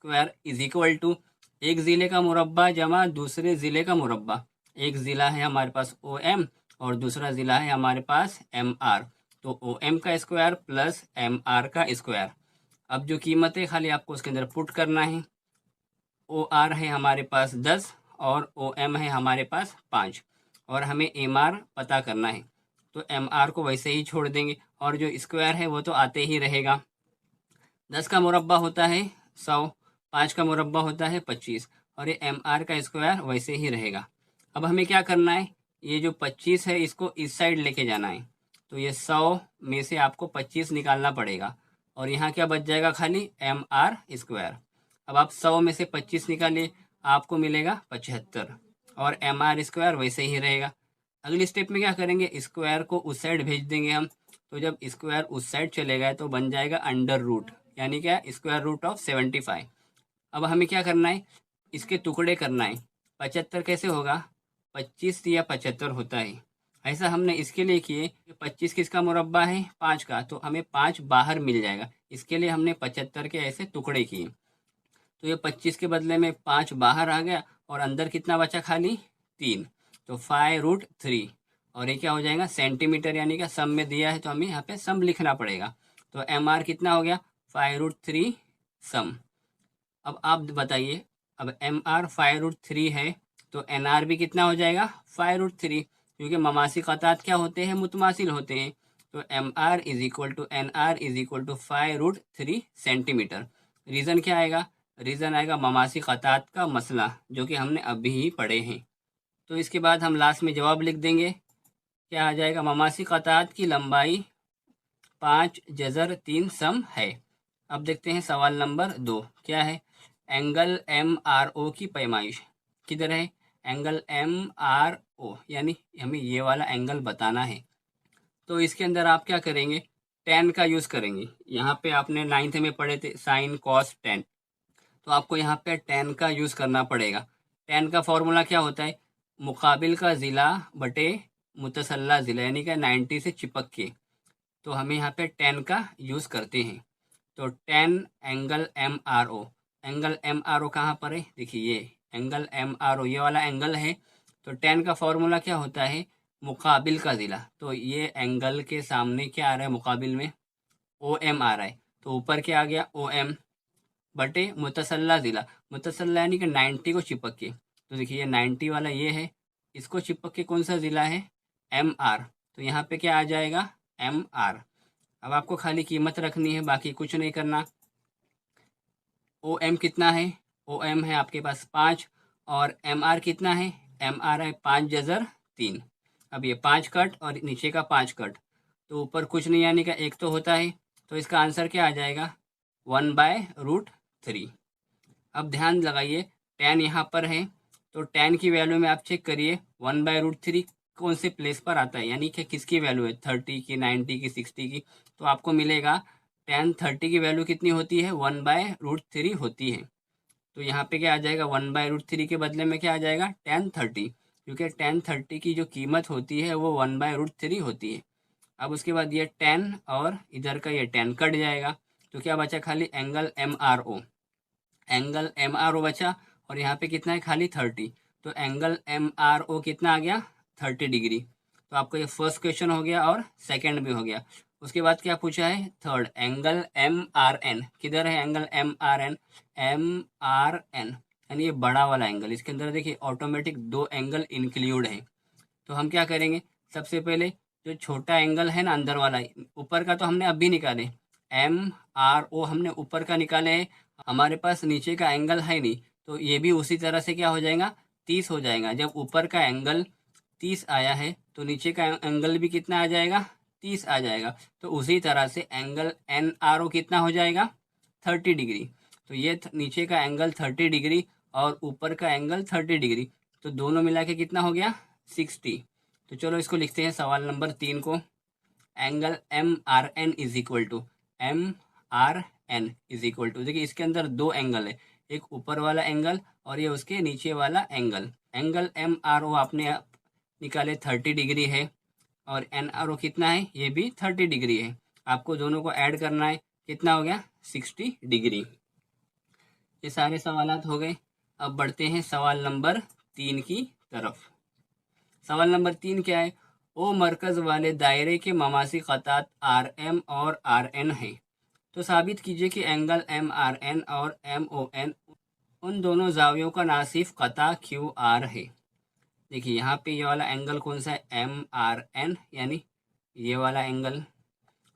Square is equal to एक ज़िले का मुरब्बा जमा दूसरे ज़िले का मुरब्बा। एक ज़िला है हमारे पास ओ एम और दूसरा ज़िला है हमारे पास एम आर। तो ओ एम का स्क्वायर प्लस एम आर का स्क्वायर। अब जो कीमत है खाली आपको उसके अंदर पुट करना है। ओ आर है हमारे पास 10 और ओ एम है हमारे पास 5 और हमें एम आर पता करना है। तो एम आर को वैसे ही छोड़ देंगे और जो स्क्वायर है वो तो आते ही रहेगा। 10 का मुरब्बा होता है 100, 5 का मुरब्बा होता है 25 और ये एम आर का स्क्वायर वैसे ही रहेगा। अब हमें क्या करना है, ये जो 25 है इसको इस साइड लेके जाना है। तो ये 100 में से आपको 25 निकालना पड़ेगा और यहाँ क्या बच जाएगा, खाली एम आर स्क्वायर। अब आप 100 में से 25 निकालिए, आपको मिलेगा 75 और एम आर स्क्वायर वैसे ही रहेगा। अगली स्टेप में क्या करेंगे, स्क्वायर को उस साइड भेज देंगे हम। तो जब स्क्वायर उस साइड चले गए तो बन जाएगा अंडर रूट, यानी क्या, स्क्वायर रूट ऑफ 75। अब हमें क्या करना है, इसके टुकड़े करना है। 75 कैसे होगा, 25 या 75 होता है। ऐसा हमने इसके लिए किए, 25 किसका मुरब्बा है, 5 का, तो हमें 5 बाहर मिल जाएगा। इसके लिए हमने 75 के ऐसे टुकड़े किए। तो ये 25 के बदले में 5 बाहर आ गया और अंदर कितना बचा, खाली 3। तो 5√3 और ये क्या हो जाएगा, सेंटीमीटर, यानी कि सम में दिया है तो हमें यहाँ पे सम लिखना पड़ेगा। तो एम आर कितना हो गया, 5√3 सम। अब आप बताइए, अब एम आर 5√3 है तो एन आर भी कितना हो जाएगा, 5√3, क्योंकि ममासी क़तात क्या होते हैं, मुतमासिल होते हैं। तो M R is equal to N R is equal to 5√3 centimetre. Reason क्या आएगा, रीज़न आएगा ममासी क़तात का मसला, जो कि हमने अभी ही पढ़े हैं। तो इसके बाद हम लास्ट में जवाब लिख देंगे। क्या आ जाएगा, ममासी क़तात की लंबाई 5 + 3 सम है। अब देखते हैं सवाल नंबर 2 क्या है। एंगल एम आर ओ की पैमाइश किधर है, एंगल एम आर ओ, यानी हमें ये वाला एंगल बताना है। तो इसके अंदर आप क्या करेंगे, टेन का यूज़ करेंगे। यहाँ पे आपने 9th में पढ़े थे साइन कॉस टेन, तो आपको यहाँ पे टेन का यूज़ करना पड़ेगा। टेन का फॉर्मूला क्या होता है, मुकाबिल का ज़िला बटे मुतसल्ला ज़िला, यानी कि 90 से चिपक के। तो हमें यहाँ पे टेन का यूज़ करते हैं। तो tan angle M R O, angle M R O कहाँ पर है, देखिए ये एंगल एम आर ओ, ये वाला एंगल है। तो टेन का फॉर्मूला क्या होता है, मुकाबिल का ज़िला। तो ये एंगल के सामने क्या आ रहा है, मुकाबिल में ओ एम आ रहा है। तो ऊपर क्या आ गया, ओ एम बटे मुतसल्ला ज़िला, मुतसल्ला यानी कि 90 को चिपक के। तो देखिए ये 90 वाला ये है, इसको चिपक के कौन सा ज़िला है, एम आर। तो यहाँ पे क्या आ जाएगा, एम आर। अब आपको खाली कीमत रखनी है, बाकी कुछ नहीं करना। ओ एम कितना है, ओ एम है आपके पास 5 और एम आर कितना है, एम आर है 5 + 3। अब ये 5 कट और नीचे का 5 कट, तो ऊपर कुछ नहीं आने का, एक तो होता है। तो इसका आंसर क्या आ जाएगा, 1/√3। अब ध्यान लगाइए, टेन यहाँ पर है, तो टेन की वैल्यू में आप चेक करिए 1/√3 कौन से प्लेस पर आता है, यानी कि किसकी वैल्यू है, 30 की, 90 की, 60 की। तो आपको मिलेगा टेन 30 की वैल्यू कितनी होती है, 1/√3 होती है। तो यहाँ पे क्या आ जाएगा, 1/√3 के बदले में क्या आ जाएगा, टेन 30, क्योंकि टेन 30 की जो कीमत होती है वो 1/√3 होती है। अब उसके बाद ये 10 और इधर का ये 10 कट जाएगा, तो क्या बचा, खाली angle M R O, angle M R O बचा। और यहाँ पे कितना है, खाली 30। तो एंगल एम आर ओ कितना आ गया, 30 डिग्री। तो आपको ये फर्स्ट क्वेश्चन हो गया और सेकंड भी हो गया। उसके बाद क्या पूछा है, third, angle M R N किधर है, angle M R N, M R N यानी ये बड़ा वाला एंगल। इसके अंदर देखिए ऑटोमेटिक 2 एंगल इंक्लूड है। तो हम क्या करेंगे, सबसे पहले जो छोटा एंगल है ना अंदर वाला, ऊपर का तो हमने अभी निकाले, एम आर ओ हमने ऊपर का निकाले है, हमारे पास नीचे का एंगल है नहीं। तो ये भी उसी तरह से क्या हो जाएगा, 30 हो जाएगा। जब ऊपर का एंगल 30 आया है तो नीचे का एंगल भी कितना आ जाएगा, 30 आ जाएगा। तो उसी तरह से एंगल एन आर ओ कितना हो जाएगा, 30 डिग्री। तो ये नीचे का एंगल 30 डिग्री और ऊपर का एंगल 30 डिग्री, तो दोनों मिला के कितना हो गया, 60। तो चलो इसको लिखते हैं सवाल नंबर 3 को। Angle M R N is equal to, M R N is equal to, देखिए इसके अंदर 2 एंगल है, एक ऊपर वाला एंगल और ये उसके नीचे वाला angle. Angle M R O आपने निकाले 30 डिग्री है और एन आर ओ कितना है, ये भी 30 डिग्री है। आपको दोनों को ऐड करना है, कितना हो गया, 60 डिग्री। ये सारे सवालात हो गए। अब बढ़ते हैं सवाल नंबर 3 की तरफ। सवाल नंबर 3 क्या है? ओ मरकज़ वाले दायरे के ममासी क़तात आर एम और आर एन है, तो साबित कीजिए कि एंगल एम आर एन और एम ओ एन उन दोनों जावियों का नासिफ क़ता क्यू आर है। देखिए यहाँ पे ये वाला एंगल कौन सा है? एम आर एन, यानी ये वाला एंगल,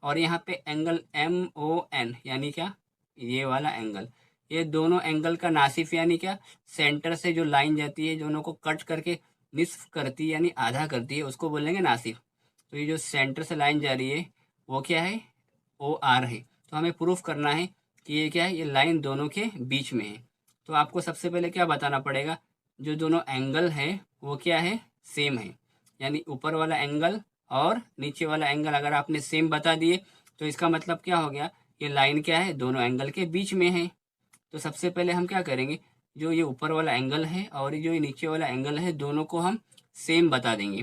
और यहाँ पे एंगल एम ओ एन यानी क्या? ये वाला एंगल। ये दोनों एंगल का नासिफ यानी क्या? सेंटर से जो लाइन जाती है, दोनों को कट करके निस्फ करती है यानी आधा करती है, उसको बोलेंगे नासिफ। तो ये जो सेंटर से लाइन जा रही है वो क्या है? ओ आर है। तो हमें प्रूफ करना है कि ये क्या है? ये लाइन दोनों के बीच में है। तो आपको सबसे पहले क्या बताना पड़ेगा? जो दोनों एंगल है वो क्या है? सेम है। यानी ऊपर वाला एंगल और नीचे वाला एंगल अगर आपने सेम बता दिए तो इसका मतलब क्या हो गया? ये लाइन क्या है? दोनों एंगल के बीच में है। तो सबसे पहले हम क्या करेंगे? जो ये ऊपर वाला एंगल है और जो ये नीचे वाला एंगल है, दोनों को हम सेम बता देंगे।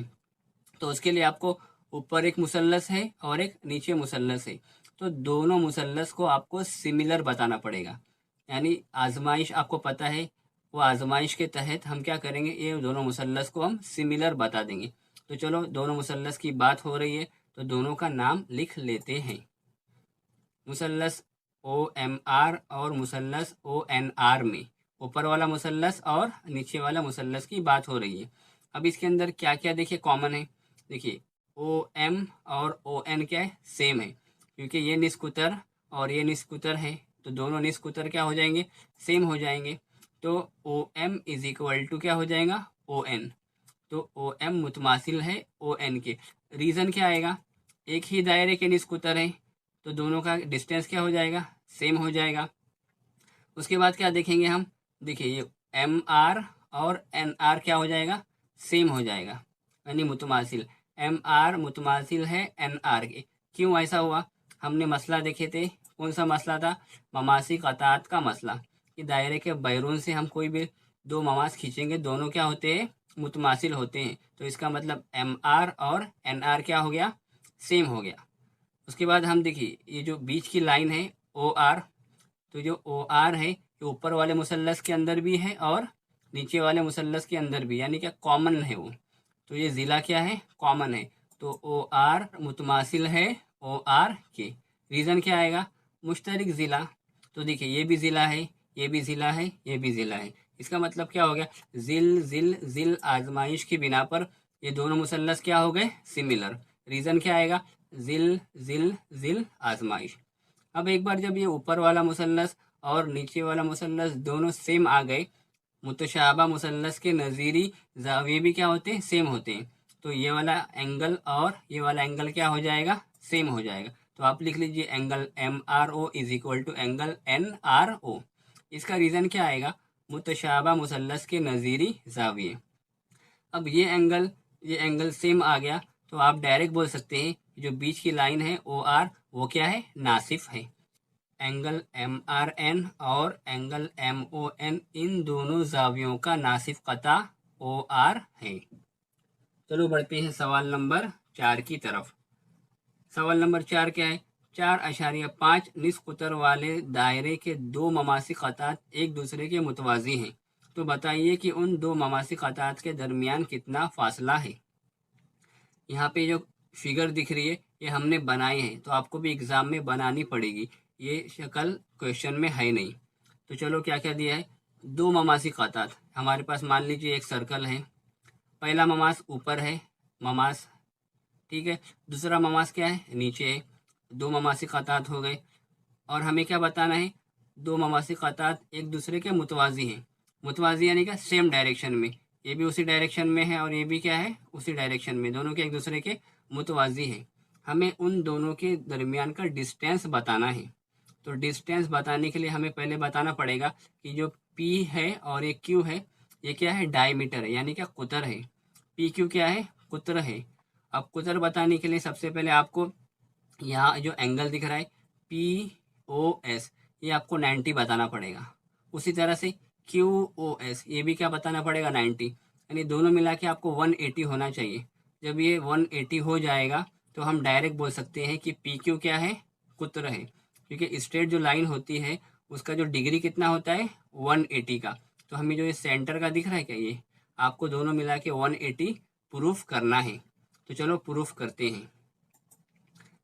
तो उसके लिए आपको ऊपर एक मुसल्लस है और एक नीचे मुसल्लस है, तो दोनों मुसल्लस को आपको सिमिलर बताना पड़ेगा। यानी आजमाइश आपको पता है, वो आजमाइश के तहत हम क्या करेंगे? ये दोनों मुसल्लस को हम सिमिलर बता देंगे। तो चलो, दोनों मुसल्लस की बात हो रही है तो दोनों का नाम लिख लेते हैं। मुसल्लस ओ एम आर और मुसल्लस ओ एन आर में ऊपर वाला मुसल्लस और नीचे वाला मुसल्लस की बात हो रही है। अब इसके अंदर क्या क्या देखिए कॉमन है। देखिए ओ एम और ओ एन क्या है? सेम है, क्योंकि ये निस्कुतर और ये निस्कुतर है, तो दोनों निस्कुतर क्या हो जाएंगे? सेम हो जाएंगे। तो O M is equal to क्या हो जाएगा? O N. तो ओ एम मुतमासिल है ओ एन के। रीज़न क्या आएगा? एक ही दायरे के निस्कुतर है, तो दोनों का डिस्टेंस क्या हो जाएगा? सेम हो जाएगा। उसके बाद क्या देखेंगे हम? देखिए ये एम आर और एन आर क्या हो जाएगा? सेम हो जाएगा, यानी मुतमासिल। एम आर मुतमासिल है एन आर के। क्यों ऐसा हुआ? हमने मसला देखे थे। कौन सा मसला था? ममासी क़तात का मसला, कि दायरे के बैरून से हम कोई भी दो ममास खींचेंगे, दोनों क्या होते हैं? मुतमासिल होते हैं। तो इसका मतलब एम आर और एन आर क्या हो गया? सेम हो गया। उसके बाद हम देखिए ये जो बीच की लाइन है ओ आर, तो जो ओ आर है ये ऊपर वाले मुसल्लस के अंदर भी है और नीचे वाले मुसल्लस के अंदर भी, यानी क्या? कॉमन है वो। तो ये ज़िला क्या है? कॉमन है। तो ओ आर मुतमासिल है ओ आर के। रीज़न क्या आएगा? मुश्तरक ज़िला। तो देखिए ये भी ज़िला है, ये भी ज़िला है, ये भी ज़िला है। इसका मतलब क्या हो गया? ज़िल ज़िल ज़िल आजमाइश की बिना पर ये दोनों मुसल्लस क्या हो गए? सिमिलर। रीज़न क्या आएगा? ज़िल ज़िल ज़िल आजमाइश। अब एक बार जब ये ऊपर वाला मुसल्लस और नीचे वाला मुसल्लस दोनों सेम आ गए, मुतशाबा मुसल्लस के नज़ीरी ज़ाविये भी क्या होते हैं? सेम होते हैं। तो ये वाला एंगल और ये वाला एंगल क्या हो जाएगा? सेम हो जाएगा। तो आप लिख लीजिए angle M R O is equal to angle N R O. इसका रीज़न क्या आएगा? मुतशाबा मुसल्लस के नज़ीरी ज़ाविये। अब ये एंगल सेम आ गया, तो आप डायरेक्ट बोल सकते हैं जो बीच की लाइन है ओ आर, वो क्या है? नासिफ है। एंगल एम आर एन और एंगल एम ओ एन, इन दोनों जावियों का नासिफ क़ता ओ आर है। चलो बढ़ते हैं सवाल नंबर 4 की तरफ। सवाल नंबर 4 क्या है? 4.5 निस्फ कुतर वाले दायरे के दो ममासी क़तात एक दूसरे के मुतवाज़ी हैं, तो बताइए कि उन दो ममासी क़तात के दरमियान कितना फासला है। यहाँ पे जो फिगर दिख रही है ये हमने बनाई है, तो आपको भी एग्ज़ाम में बनानी पड़ेगी। ये शक्ल क्वेश्चन में है नहीं। तो चलो क्या क्या दिया है? दो ममासी क़तात हमारे पास, मान लीजिए एक सर्कल है। पहला ममास ऊपर है, ममास, ठीक है। दूसरा ममास क्या है? नीचे है। दो ममासी क़तात हो गए। और हमें क्या बताना है? दो ममासी क़तात एक दूसरे के मुतवाज़ी हैं। मुतवाज़ी यानी क्या? सेम डायरेक्शन में। ये भी उसी डायरेक्शन में है और ये भी क्या है? उसी डायरेक्शन में। दोनों के एक दूसरे के मुतवाज़ी हैं। हमें उन दोनों के दरमियान का डिस्टेंस बताना है। तो डिस्टेंस बताने के लिए हमें पहले बताना पड़ेगा कि जो P है और ये Q है, ये क्या है? डायमीटर है, यानी क्या? कुतर है। PQ क्या है? कुतर है। अब कुतर बताने के लिए सबसे पहले आपको यहाँ जो एंगल दिख रहा है POS, ये आपको 90 बताना पड़ेगा। उसी तरह से QOS, ये भी क्या बताना पड़ेगा? 90। यानी दोनों मिला के आपको 180 होना चाहिए। जब ये 180 हो जाएगा तो हम डायरेक्ट बोल सकते हैं कि PQ क्या है? कुत्र है, क्योंकि स्ट्रेट जो लाइन होती है उसका जो डिग्री कितना होता है 180 का। तो हमें जो ये सेंटर का दिख रहा है क्या, ये आपको दोनों मिला के 180 प्रूफ करना है। तो चलो प्रूफ करते हैं।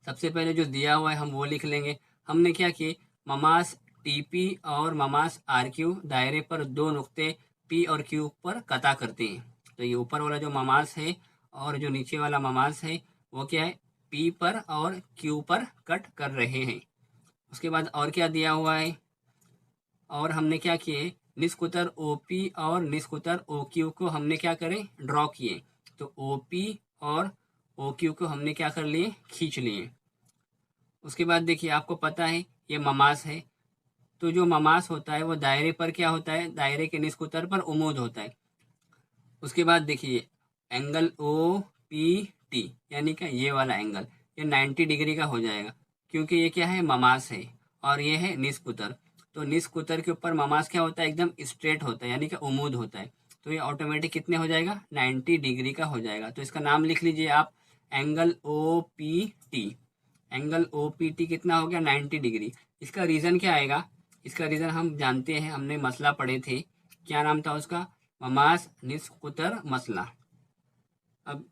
सबसे पहले जो दिया हुआ है हम वो लिख लेंगे। हमने क्या किए, ममास टीपी और ममास आरक्यू दायरे पर दो नुक्ते पी और क्यू पर कता करते हैं। तो ये ऊपर वाला जो ममास है और जो नीचे वाला ममास है वो क्या है, पी पर और क्यू पर कट कर रहे हैं। उसके बाद और क्या दिया हुआ है, और हमने क्या किए, निष्कुतर ओपी और निष्कुतर ओक्यू को हमने क्या करें, ड्रॉ किए। तो ओपी और ओक्यू को हमने क्या कर लिए, खींच लिए। उसके बाद देखिए आपको पता है ये ममास है, तो जो ममास होता है वो दायरे पर क्या होता है, दायरे के निष्कुतर पर उमूद होता है। उसके बाद देखिए एंगल ओ पी टी यानी कि ये वाला एंगल ये 90 डिग्री का हो जाएगा, क्योंकि ये क्या है, ममास है और ये है निष्कुतर। तो निष्कुतर के ऊपर ममास क्या होता है, एकदम स्ट्रेट होता है यानी कि उमूद होता है। तो ये ऑटोमेटिक कितने हो जाएगा, 90 डिग्री का हो जाएगा। तो इसका नाम लिख लीजिए आप, angle O P T. Angle O P T कितना हो गया, 90 डिग्री। इसका रीज़न क्या आएगा, इसका रीज़न हम जानते हैं, हमने मसला पढ़े थे, क्या नाम था उसका, ममास निष्कुतर मसला। अब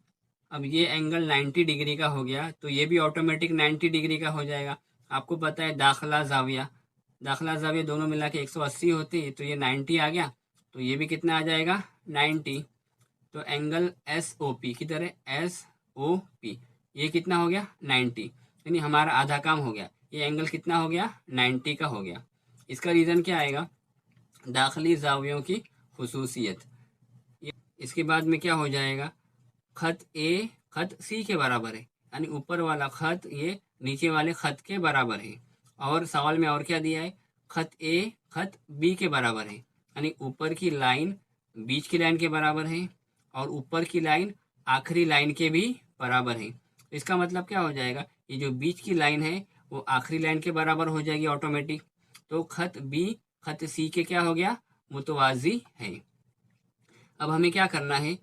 अब ये एंगल 90 डिग्री का हो गया, तो ये भी ऑटोमेटिक 90 डिग्री का हो जाएगा। आपको पता है दाखला जाविया दोनों मिला के 180 होती है, तो ये 90 आ गया, तो ये भी कितना आ जाएगा, 90। तो एंगल एस ओ पी की तरह एस ओ पी ये कितना हो गया, 90, यानी हमारा आधा काम हो गया। ये एंगल कितना हो गया, 90 का हो गया। इसका रीज़न क्या आएगा, दाखिली जावियों की खुसूसियत। इसके बाद में क्या हो जाएगा, खत ए खत सी के बराबर है, यानी ऊपर वाला खत ये नीचे वाले खत के बराबर है। और सवाल में और क्या दिया है, खत ए खत बी के बराबर है, यानी ऊपर की लाइन बीच की लाइन के बराबर है और ऊपर की लाइन आखिरी लाइन के भी बराबर है। इसका मतलब क्या हो जाएगा, ये जो बीच की लाइन है वो आखिरी लाइन के बराबर हो जाएगी ऑटोमेटिक। तो खत बी खत सी के क्या हो गया, मुतवाजी है। अब हमें क्या करना है,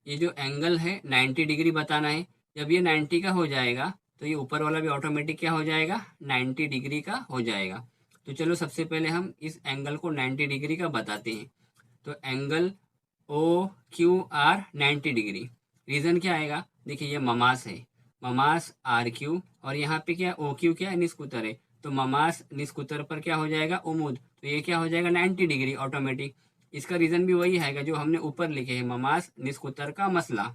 ये जो एंगल है 90 डिग्री बताना है। जब ये 90 का हो जाएगा तो ये ऊपर वाला भी ऑटोमेटिक क्या हो जाएगा, 90 डिग्री का हो जाएगा। तो चलो सबसे पहले हम इस एंगल को 90 डिग्री का बताते हैं। तो angle O Q R 90 degree, reason क्या आएगा, देखिए ये ममास है, ममास आर क्यू, और यहाँ पे क्या ओ क्यू क्या है, निष्कुतर है। तो ममास निष्कुतर पर क्या हो जाएगा, उमूद, तो ये क्या हो जाएगा 90 डिग्री ऑटोमेटिक। इसका रीज़न भी वही है जो हमने ऊपर लिखे हैं, ममास निष्कुतर का मसला।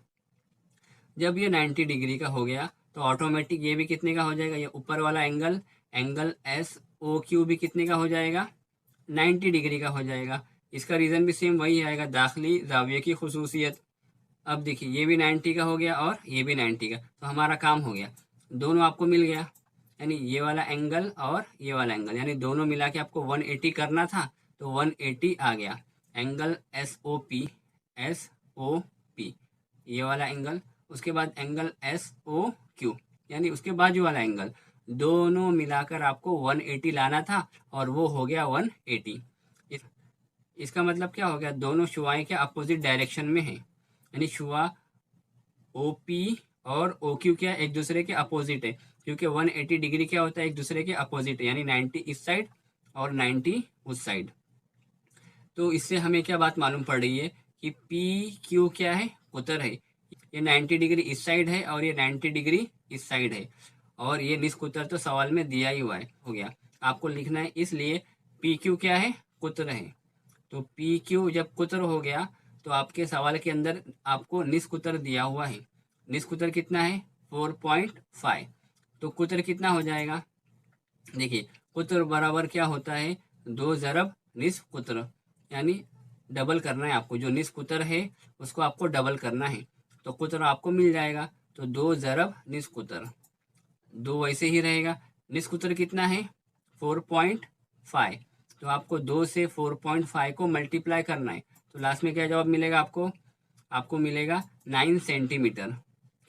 जब ये 90 डिग्री का हो गया तो ऑटोमेटिक ये भी कितने का हो जाएगा, ये ऊपर वाला angle angle S O Q भी कितने का हो जाएगा, 90 डिग्री का हो जाएगा। इसका रीज़न भी सेम वही आएगा, दाखिली जाविये की खुसूसियत। अब देखिए ये भी 90 का हो गया और ये भी 90 का, तो हमारा काम हो गया, दोनों आपको मिल गया, यानी ये वाला एंगल और ये वाला एंगल, यानी दोनों मिला के आपको 180 करना था, तो 180 आ गया। एंगल एस ओ पी ये वाला एंगल, उसके बाद एंगल एस ओ क्यू यानी उसके बाजू वाला एंगल, दोनों मिलाकर आपको 180 लाना था और वो हो गया 180। इसका मतलब क्या हो गया, दोनों शुआएं क्या अपोजिट डायरेक्शन में है, यानी शुआ ओ पी और ओ क्यू क्या एक दूसरे के अपोजिट है, क्योंकि 180 डिग्री क्या होता है, एक दूसरे के अपोजिट है, यानी 90 इस साइड और 90 उस साइड। तो इससे हमें क्या बात मालूम पड़ रही है कि पी क्यू क्या है, उत्तर है। ये 90 डिग्री इस साइड है और ये 90 डिग्री इस साइड है, और ये निष्कुतर तो सवाल में दिया ही हुआ है, हो गया आपको लिखना है। इसलिए पी क्यू क्या है, कुत्र है। तो पी क्यू जब कुत्र हो गया तो आपके सवाल के अंदर आपको निष्कुतर दिया हुआ है, निष्कुतर कितना है 4.5, तो कुत्र कितना हो जाएगा, देखिए कुत्र बराबर क्या होता है, 2 ज़रब निष्कुत्र, यानी डबल करना है आपको, जो निष्कुतर है उसको आपको डबल करना है, तो कुत्र आपको मिल जाएगा। तो 2 ज़रब निष्कुतर, 2 वैसे ही रहेगा, निष्कुतर कितना है 4.5, तो आपको 2 से 4.5 को मल्टीप्लाई करना है, तो लास्ट में क्या जवाब मिलेगा आपको, आपको मिलेगा 9 सेंटीमीटर।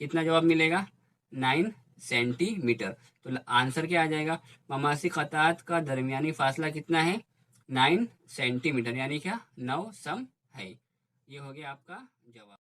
कितना जवाब मिलेगा, 9 सेंटीमीटर। तो आंसर क्या आ जाएगा, ममासी खतात का दरमियानी फासला कितना है, 9 सेंटीमीटर, यानी क्या 9 सम है। ये हो गया आपका जवाब।